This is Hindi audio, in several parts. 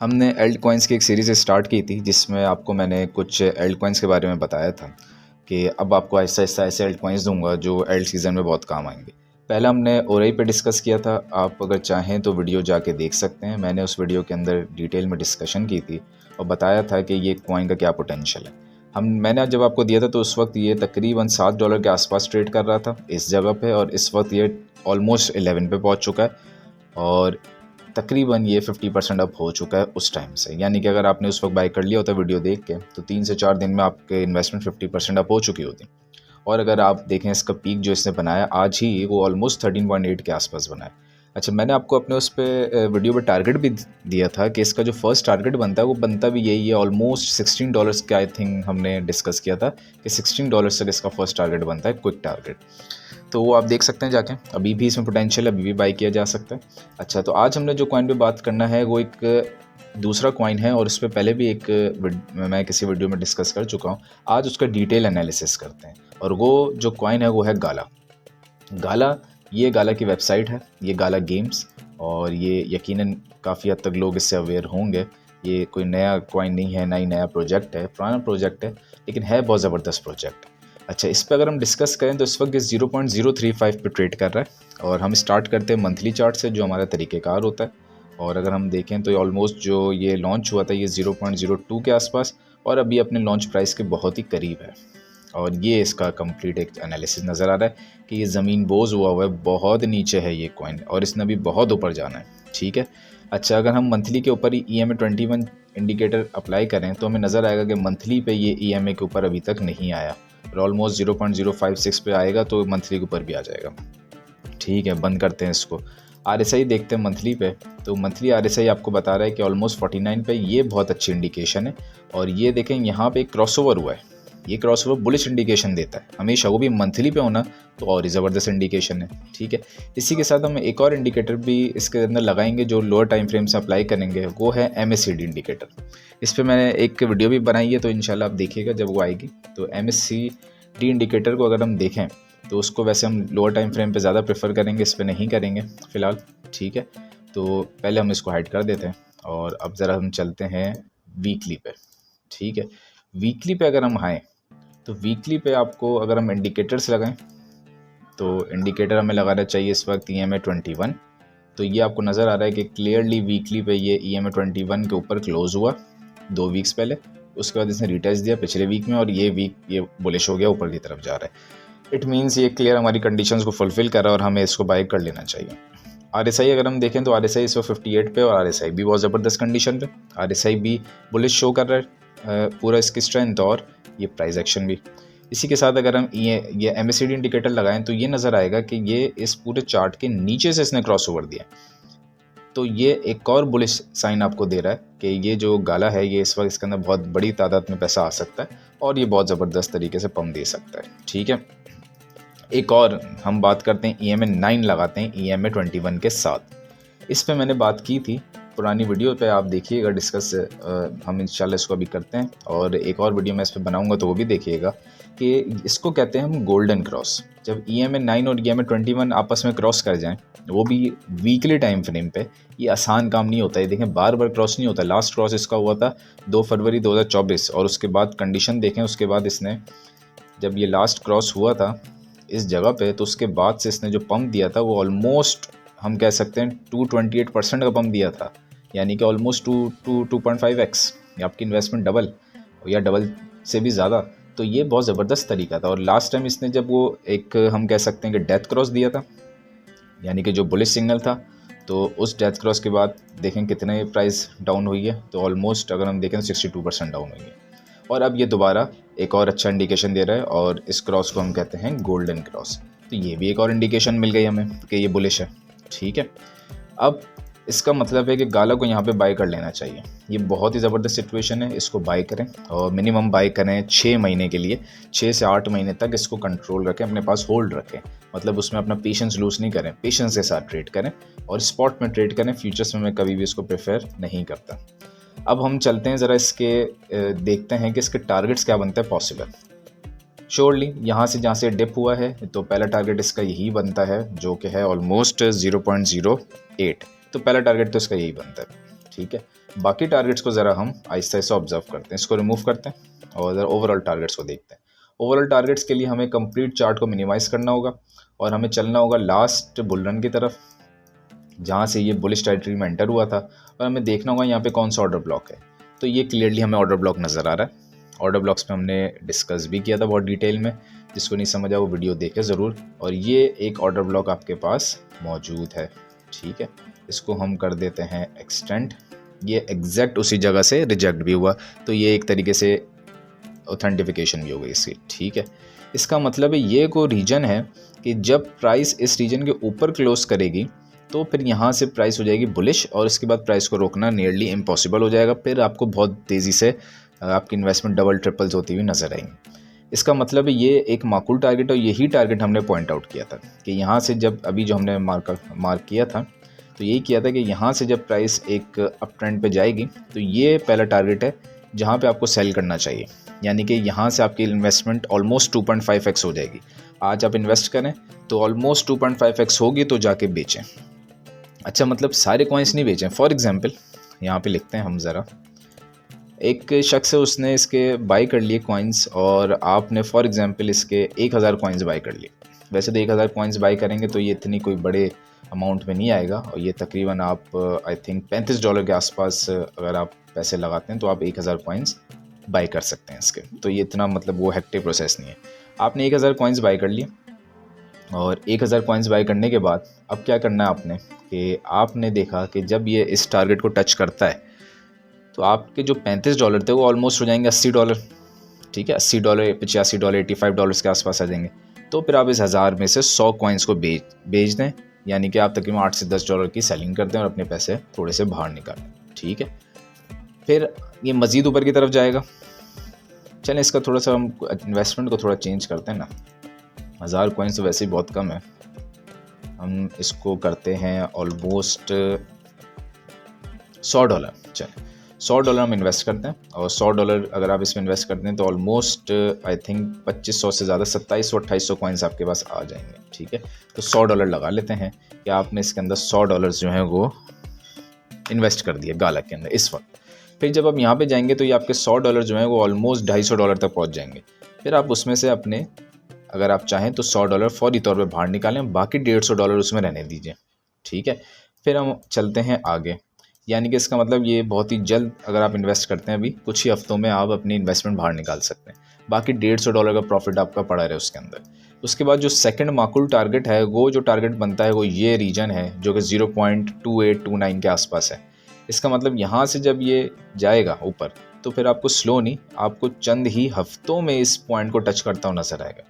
हमने एल्ट कॉइन्स की एक सीरीज़ स्टार्ट की थी जिसमें आपको मैंने कुछ एल्ट कॉइन्स के बारे में बताया था कि अब आपको ऐसा ऐसा ऐसे एल्ट कॉइन्स दूंगा जो एल्ट सीज़न में बहुत काम आएंगे। पहले हमने ओरई पे डिस्कस किया था, आप अगर चाहें तो वीडियो जाके देख सकते हैं। मैंने उस वीडियो के अंदर डिटेल में डिस्कशन की थी और बताया था कि ये कॉइन का क्या पोटेंशियल है। मैंने जब आपको दिया था तो उस वक्त ये तकरीबन $7 के आसपास ट्रेड कर रहा था इस जगह पे, और इस वक्त ये ऑलमोस्ट 11 पे पहुंच चुका है और तकरीबन ये 50% अप हो चुका है उस टाइम से। यानी कि अगर आपने उस वक्त बाय कर लिया होता वीडियो देख के तो 3 से 4 दिन में आपके इन्वेस्टमेंट 50% अप हो चुकी होती। और अगर आप देखें इसका पीक जो इसने बनाया आज ही, वो ऑलमोस्ट 13.8 के आसपास बना है। अच्छा, मैंने आपको अपने उस पर वीडियो पे टारगेट भी दिया था कि इसका जो फर्स्ट टारगेट बनता है वो बनता भी यही है, ऑलमोस्ट $16 का। आई थिंक हमने डिस्कस किया था कि $16 तक इसका फर्स्ट टारगेट बनता है, क्विक टारगेट। तो वो आप देख सकते हैं जाके, अभी भी इसमें पोटेंशियल है, अभी भी बाई किया जा सकता है। अच्छा, तो आज हमने जो कॉइन पे बात करना है वो एक दूसरा कॉइन है और उस पर पहले भी मैं किसी वीडियो में डिस्कस कर चुका हूँ। आज उसका डिटेल एनालिसिस करते हैं और वो जो कॉइन है वो है गाला। ये गाला की वेबसाइट है, ये गाला गेम्स, और ये यकीनन काफ़ी हद तक लोग इससे अवेयर होंगे। ये कोई नया कॉइन नहीं है, ना ही नया प्रोजेक्ट है, पुराना प्रोजेक्ट है, लेकिन है बहुत ज़बरदस्त प्रोजेक्ट। अच्छा, इस पर अगर हम डिस्कस करें तो इस वक्त 0.035 पे ट्रेड कर रहा है और हम स्टार्ट करते हैं मंथली चार्ट से, जो हमारा तरीक़ेकार होता है। और अगर हम देखें तो ऑलमोस्ट जो ये लॉन्च हुआ था ये 0.02 के आसपास, और अभी अपने लॉन्च प्राइस के बहुत ही करीब है। और ये इसका कंप्लीट एक एनालिसिस नज़र आ रहा है कि ये ज़मीन बोझ हुआ है, बहुत नीचे है ये कॉइन और इसने अभी बहुत ऊपर जाना है। ठीक है। अच्छा, अगर हम मंथली के ऊपर ही EMA21 इंडिकेटर अप्लाई करें तो हमें नज़र आएगा कि मंथली पे ये EMA के ऊपर अभी तक नहीं आया और ऑलमोस्ट 0.056 पे आएगा तो मंथली के ऊपर भी आ जाएगा। ठीक है, बंद करते हैं इसको। RSI देखते हैं मंथली पे, तो मंथली RSI आपको बता रहा है कि ऑलमोस्ट 49 पे, ये बहुत अच्छी इंडिकेशन है। और ये देखें यहाँ पे एक क्रॉसओवर हुआ है, ये क्रॉसओवर बुलिश इंडिकेशन देता है हमेशा, वो भी मंथली पे होना तो और ही ज़बरदस्त इंडिकेशन है। ठीक है, इसी के साथ हम एक और इंडिकेटर भी इसके अंदर लगाएंगे जो लोअर टाइम फ्रेम से अप्लाई करेंगे, वो है MACD इंडिकेटर। इस पर मैंने एक वीडियो भी बनाई है, तो इंशाल्लाह आप देखिएगा जब वो आएगी। तो MACD इंडिकेटर को अगर हम देखें तो उसको वैसे हम लोअर टाइम फ्रेम पे ज़्यादा प्रेफर करेंगे, इस पर नहीं करेंगे फ़िलहाल। ठीक है, तो पहले हम इसको हाइड कर देते हैं और अब ज़रा हम चलते हैं वीकली पे। ठीक है, वीकली पे अगर हम आएँ तो वीकली पे आपको अगर हम इंडिकेटर्स लगाएं तो इंडिकेटर हमें लगाना चाहिए इस वक्त EMA21। तो ये आपको नज़र आ रहा है कि क्लियरली वीकली पे ये EMA21 के ऊपर क्लोज हुआ 2 वीक्स पहले, उसके बाद इसने रिटेस्ट दिया पिछले वीक में और ये वीक ये बुलिश हो गया, ऊपर की तरफ जा रहा है। इट मीन्स ये क्लियर हमारी कंडीशंस को फुलफिल कर रहा है और हमें इसको बाय कर लेना चाहिए। RSI अगर हम देखें तो RSI इस वक्त 58 पे और RSI भी बहुत ज़बरदस्त कंडीशन पे, RSI भी बुलिश शो कर रहा है पूरा इसकी स्ट्रेंथ और ये प्राइस एक्शन भी। इसी के साथ अगर हम ये MACD इंडिकेटर लगाएं तो ये नज़र आएगा कि ये इस पूरे चार्ट के नीचे से इसने क्रॉस ओवर दिया, तो ये एक और बुलिश साइन आपको दे रहा है कि ये जो गाला है ये इस वक्त इसके अंदर बहुत बड़ी तादाद में पैसा आ सकता है और ये बहुत ज़बरदस्त तरीके से पंप दे सकता है। ठीक है, एक और हम बात करते हैं EMA9 लगाते हैं EMA21 के साथ। इस पे मैंने बात की थी पुरानी वीडियो पे, आप देखिएगा डिस्कस, हम इंशाल्लाह इसको अभी करते हैं और एक और वीडियो मैं इस पर बनाऊंगा तो वो भी देखिएगा कि इसको कहते हैं हम गोल्डन क्रॉस। जब EMA9 और EMA21 आपस में क्रॉस कर जाएं, वो भी वीकली टाइम फ्रेम पे, ये आसान काम नहीं होता है। देखें बार बार क्रॉस नहीं होता। लास्ट क्रॉस इसका हुआ था 2 फरवरी 2024 और उसके बाद कंडीशन देखें, उसके बाद इसने जब ये लास्ट क्रॉस हुआ था इस जगह पे तो उसके बाद से इसने जो पंप दिया था वो ऑलमोस्ट हम कह सकते हैं 228% का पंप दिया था, यानी कि ऑलमोस्ट 2.5x, या आपकी इन्वेस्टमेंट डबल या डबल से भी ज़्यादा। तो ये बहुत ज़बरदस्त तरीका था। और लास्ट टाइम इसने जब वो एक हम कह सकते हैं कि डेथ क्रॉस दिया था, यानी कि जो बुलिश सिग्नल था, तो उस डेथ क्रॉस के बाद देखें कितने प्राइस डाउन हुई है, तो ऑलमोस्ट अगर हम देखें तो 62% डाउन हुई है। और अब ये दोबारा एक और अच्छा इंडिकेशन दे रहा है और इस क्रॉस को हम कहते हैं गोल्डन क्रॉस। तो ये भी एक और इंडिकेशन मिल गई हमें कि ये बुलिश है। ठीक है, अब इसका मतलब है कि गाला को यहाँ पे बाय कर लेना चाहिए। ये बहुत ही ज़बरदस्त सिचुएशन है, इसको बाय करें और मिनिमम बाय करें 6 महीने के लिए। 6 से 8 महीने तक इसको कंट्रोल रखें, अपने पास होल्ड रखें, मतलब उसमें अपना पेशेंस लूज़ नहीं करें, पेशेंस के साथ ट्रेड करें और स्पॉट में ट्रेड करें। फ्यूचर्स में मैं कभी भी इसको प्रेफर नहीं करता। अब हम चलते हैं ज़रा इसके देखते हैं कि इसके टारगेट्स क्या बनते हैं पॉसिबल। श्योरली यहाँ से जहाँ से डिप हुआ है तो पहला टारगेट इसका यही बनता है, जो कि है ऑलमोस्ट 0.08। तो पहला टारगेट तो इसका यही बनता है। ठीक है, बाकी टारगेट्स को ज़रा हम आहिस्ता आहिस्ता ऑब्जर्व करते हैं, इसको रिमूव करते हैं और ज़रा ओवरऑल टारगेट्स को देखते हैं। ओवरऑल टारगेट्स के लिए हमें कंप्लीट चार्ट को मिनिमाइज़ करना होगा और हमें चलना होगा लास्ट बुल रन की तरफ, जहाँ से ये बुलिश टेरिटरी में एंटर हुआ था, और हमें देखना होगा यहाँ पे कौन सा ऑर्डर ब्लॉक है। तो ये क्लियरली हमें ऑर्डर ब्लॉक नज़र आ रहा है। ऑर्डर ब्लॉक्स पे हमने डिस्कस भी किया था बहुत डिटेल में, जिसको नहीं समझा वो वीडियो देखे ज़रूर। और ये एक ऑर्डर ब्लॉक आपके पास मौजूद है, ठीक है। इसको हम कर देते हैं एक्सटेंड। ये एग्जैक्ट उसी जगह से रिजेक्ट भी हुआ, तो ये एक तरीके से ऑथेंटिफिकेशन भी हो गई इसकी, ठीक है। इसका मतलब है ये को रीजन है कि जब प्राइस इस रीजन के ऊपर क्लोज करेगी तो फिर यहाँ से प्राइस हो जाएगी बुलिश, और इसके बाद प्राइस को रोकना नियरली इम्पॉसिबल हो जाएगा। फिर आपको बहुत तेज़ी से आपकी इन्वेस्टमेंट डबल ट्रिपल्स होती हुई नज़र आएंगी। इसका मतलब है ये एक माकूल टारगेट, और यही टारगेट हमने पॉइंट आउट किया था कि यहाँ से जब अभी जो हमने मार्क किया था, तो यही किया था कि यहाँ से जब प्राइस एक अप ट्रेंड पे जाएगी तो ये पहला टारगेट है जहाँ पे आपको सेल करना चाहिए। यानी कि यहाँ से आपकी इन्वेस्टमेंट ऑलमोस्ट 2.5x हो जाएगी। आज आप इन्वेस्ट करें तो ऑलमोस्ट 2.5x होगी, तो जाके बेचें। अच्छा, मतलब सारे कॉइन्स नहीं बेचें। फॉर एग्जांपल यहाँ पे लिखते हैं हम ज़रा, एक शख्स है उसने इसके बाई कर लिए कॉइन्स, और आपने फॉर एग्जांपल इसके 1000 कॉइन्स बाई कर लिए। वैसे तो 1000 कॉइन्स बाई करेंगे तो ये इतनी कोई बड़े अमाउंट में नहीं आएगा, और ये तकरीबन आप आई थिंक $35 के आसपास अगर आप पैसे लगाते हैं तो आप 1000 कॉइन्स बाई कर सकते हैं इसके। तो ये इतना मतलब वो हेक्टिक प्रोसेस नहीं है। आपने 1000 कॉइन्स बाई कर लिए, और 1000 कॉइन्स बाई करने के बाद अब क्या करना है आपने कि आपने देखा कि जब ये इस टारगेट को टच करता है तो आपके जो $35 थे वो ऑलमोस्ट हो जाएंगे $80, ठीक है। $80, $85, $85 के आसपास आ जाएंगे। तो फिर आप इस 1000 में से 100 कॉइन्स को बेच दें, यानी कि आप तकरीबन $8 से $10 की सेलिंग कर दें और अपने पैसे थोड़े से बाहर निकालें, ठीक है। फिर ये मज़ीद ऊपर की तरफ जाएगा। चलें, इसका थोड़ा सा हम इन्वेस्टमेंट को थोड़ा चेंज करते हैं ना। 1000 कॉइन्स तो वैसे ही बहुत कम है, हम इसको करते हैं ऑलमोस्ट $100। चलें, $100 हम इन्वेस्ट करते हैं, और $100 अगर आप इसमें इन्वेस्ट करते हैं तो ऑलमोस्ट आई थिंक 2500 से ज़्यादा 2700-2800 कॉइन्स आपके पास आ जाएंगे, ठीक है। तो $100 लगा लेते हैं कि आपने इसके अंदर $100 जो है वो इन्वेस्ट कर दिए गालक के अंदर इस वक्त। फिर जब आप यहाँ पे जाएंगे तो ये आपके $100 जो है वो ऑलमोस्ट $250 तक पहुँच जाएंगे। फिर आप उसमें से अपने, अगर आप चाहें तो $100 फौरी तौर पे बाहर निकालें, बाकी $150 उसमें रहने दीजिए, ठीक है। फिर हम चलते हैं आगे, यानी कि इसका मतलब ये बहुत ही जल्द अगर आप इन्वेस्ट करते हैं अभी कुछ ही हफ्तों में आप अपनी इन्वेस्टमेंट बाहर निकाल सकते हैं। बाकी $150 का प्रॉफिट आपका पड़ा रहे उसके अंदर। उसके बाद जो सेकंड माकूल टारगेट है, वो जो टारगेट बनता है वो ये रीजन है जो कि 0.2829 के आसपास है। इसका मतलब यहाँ से जब ये जाएगा ऊपर तो फिर आपको स्लो नहीं, आपको चंद ही हफ्तों में इस पॉइंट को टच करता हुआ नजर आएगा।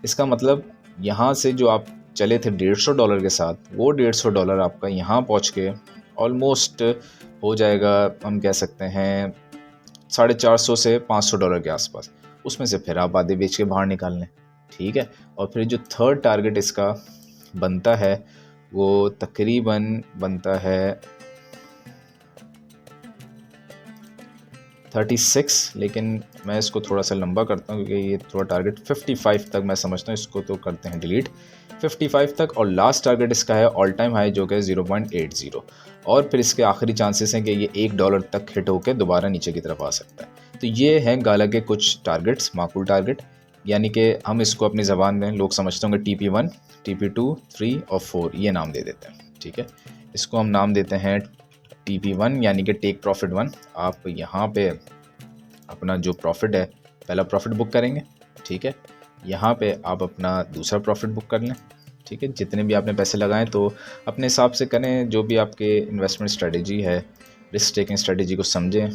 इसका मतलब यहाँ से जो आप चले थे $150 के साथ, वो $150 आपका यहाँ पहुँच के ऑलमोस्ट हो जाएगा, हम कह सकते हैं $450 से $500 के आसपास। उसमें से फिर आप आधे बेच के बाहर निकाल लें, ठीक है। और फिर जो थर्ड टारगेट इसका बनता है वो तकरीबन बनता है 36, लेकिन मैं इसको थोड़ा सा लंबा करता हूँ क्योंकि ये थोड़ा टारगेट 55 तक मैं समझता हूँ, इसको तो करते हैं डिलीट 55 तक। और लास्ट टारगेट इसका है ऑल टाइम हाई जो कि 0.80, और फिर इसके आखिरी चांसेस हैं कि ये $1 तक हिट होकर दोबारा नीचे की तरफ आ सकता है। तो ये हैं गाला के कुछ टारगेट्स, माकूल टारगेट, यानी कि हम इसको अपनी ज़बान में लोग समझते होंगे TP1, TP2, 3 और 4 ये नाम दे देते हैं, ठीक है। इसको हम नाम देते हैं TP1 यानी कि टेक प्रॉफिट 1। आप यहाँ पे अपना जो प्रॉफिट है पहला प्रॉफिट बुक करेंगे, ठीक है। यहाँ पे आप अपना दूसरा प्रॉफिट बुक कर लें, ठीक है। जितने भी आपने पैसे लगाएं तो अपने हिसाब से करें, जो भी आपके इन्वेस्टमेंट स्ट्रेटजी है, रिस्क टेकिंग स्ट्रेटजी को समझें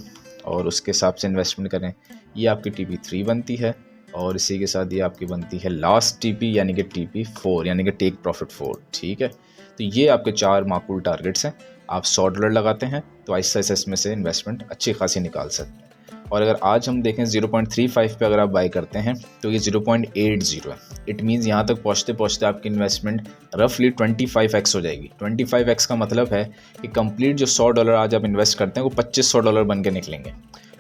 और उसके हिसाब से इन्वेस्टमेंट करें। ये आपकी TP3 बनती है, और इसी के साथ ये आपकी बनती है लास्ट TP यानी कि TP4 यानी कि टेक प्रॉफिट 4, ठीक है। तो ये आपके 4 माकूल टारगेट्स हैं। आप $100 लगाते हैं तो आहिस्ता आहिस्ता इसमें से इन्वेस्टमेंट अच्छी खासी निकाल सकते हैं। और अगर आज हम देखें 0.35 पे अगर आप बाई करते हैं तो ये 0.80 है। इट मीन्स यहाँ तक पहुँचते पहुँचते आपकी इन्वेस्टमेंट रफली 25x हो जाएगी। 25x का मतलब है कि कंप्लीट जो $100 आज आप इन्वेस्ट करते हैं वो $2500 बन के निकलेंगे।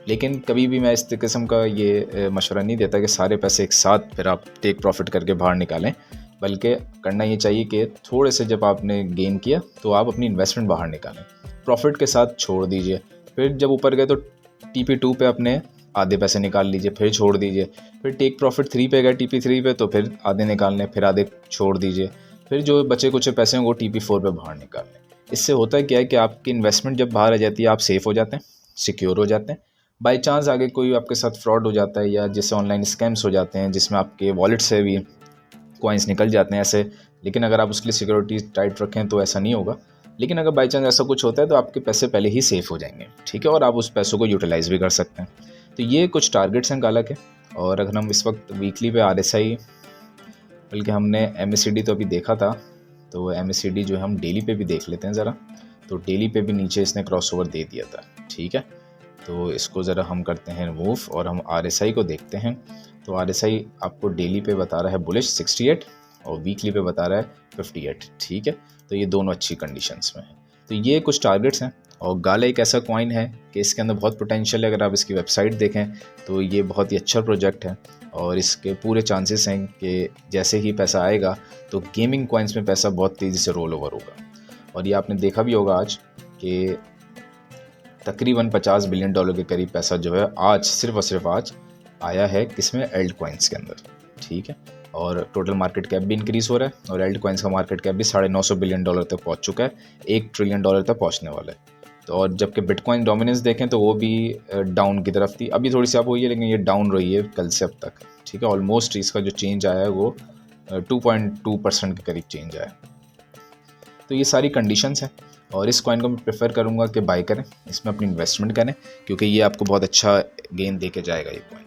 लेकिन कभी भी मैं इस किस्म का ये मशवरा नहीं देता कि सारे पैसे एक साथ फिर आप टेक प्रॉफिट करके बाहर निकालें, बल्कि करना ये चाहिए कि थोड़े से जब आपने गेन किया तो आप अपनी इन्वेस्टमेंट बाहर निकालें, प्रॉफिट के साथ छोड़ दीजिए। फिर जब ऊपर गए तो TP2 पे अपने आधे पैसे निकाल लीजिए, फिर छोड़ दीजिए। फिर टेक प्रॉफिट 3 पे गए TP3 पे, तो फिर आधे निकालने, फिर आधे छोड़ दीजिए। फिर जो बचे कुछ पैसे हैं वो TP4 पे बाहर निकालने। इससे होता है क्या है कि आपकी इन्वेस्टमेंट जब बाहर आ जाती है, आप सेफ़ हो जाते हैं, सिक्योर हो जाते हैं। बाई चांस आगे कोई आपके साथ फ्रॉड हो जाता है या जैसे ऑनलाइन स्कैम्स हो जाते हैं जिसमें आपके वॉलेट से भी कॉइन्स निकल जाते हैं ऐसे, लेकिन अगर आप उसके लिए सिक्योरिटी टाइट रखें तो ऐसा नहीं होगा। लेकिन अगर बाई चांस ऐसा कुछ होता है तो आपके पैसे पहले ही सेफ़ हो जाएंगे, ठीक है, और आप उस पैसों को यूटिलाइज़ भी कर सकते हैं। तो ये कुछ टारगेट्स हैं गाला के। और अगर हम इस वक्त वीकली पे RSI, बल्कि हमने MACD तो अभी देखा था, तो MACD जो है हम डेली पे भी देख लेते हैं ज़रा। तो डेली पे भी नीचे इसने क्रॉसओवर दे दिया था, ठीक है। तो इसको ज़रा हम करते हैं रिमूव और हम RSI को देखते हैं। तो RSI आपको डेली पे बता रहा है बुलिश 68 और वीकली पे बता रहा है 58, ठीक है। तो ये दोनों अच्छी कंडीशंस में है। तो ये कुछ टारगेट्स हैं। और गाला एक ऐसा कॉइन है कि इसके अंदर बहुत पोटेंशियल है। अगर आप इसकी वेबसाइट देखें तो ये बहुत ही अच्छा प्रोजेक्ट है और इसके पूरे चांसेस हैं कि जैसे ही पैसा आएगा तो गेमिंग कॉइन्स में पैसा बहुत तेज़ी से रोल ओवर होगा। और ये आपने देखा भी होगा आज कि तकरीबन $50 बिलियन के करीब पैसा जो है आज सिर्फ और सिर्फ आज आया है किसमें, एल्ट कॉइन्स के अंदर, ठीक है। और टोटल मार्केट कैप भी इंक्रीज़ हो रहा है और एल्ट कॉइन्स का मार्केट कैप भी $950 बिलियन तक पहुंच चुका है, $1 ट्रिलियन तक पहुंचने वाला है। तो और जबकि बिटकॉइन डोमिनेंस देखें तो वो भी डाउन की तरफ थी, अभी थोड़ी सी अप हुई है लेकिन ये डाउन रही है कल से अब तक, ठीक है। ऑलमोस्ट इसका जो चेंज आया है वो 2.2% के करीब चेंज आया। तो ये सारी कंडीशंस हैं और इस कॉइन को मैं प्रेफर करूँगा कि बाय करें, इसमें अपनी इन्वेस्टमेंट करें, क्योंकि ये आपको बहुत अच्छा गेन दे के जाएगा ये कॉइन।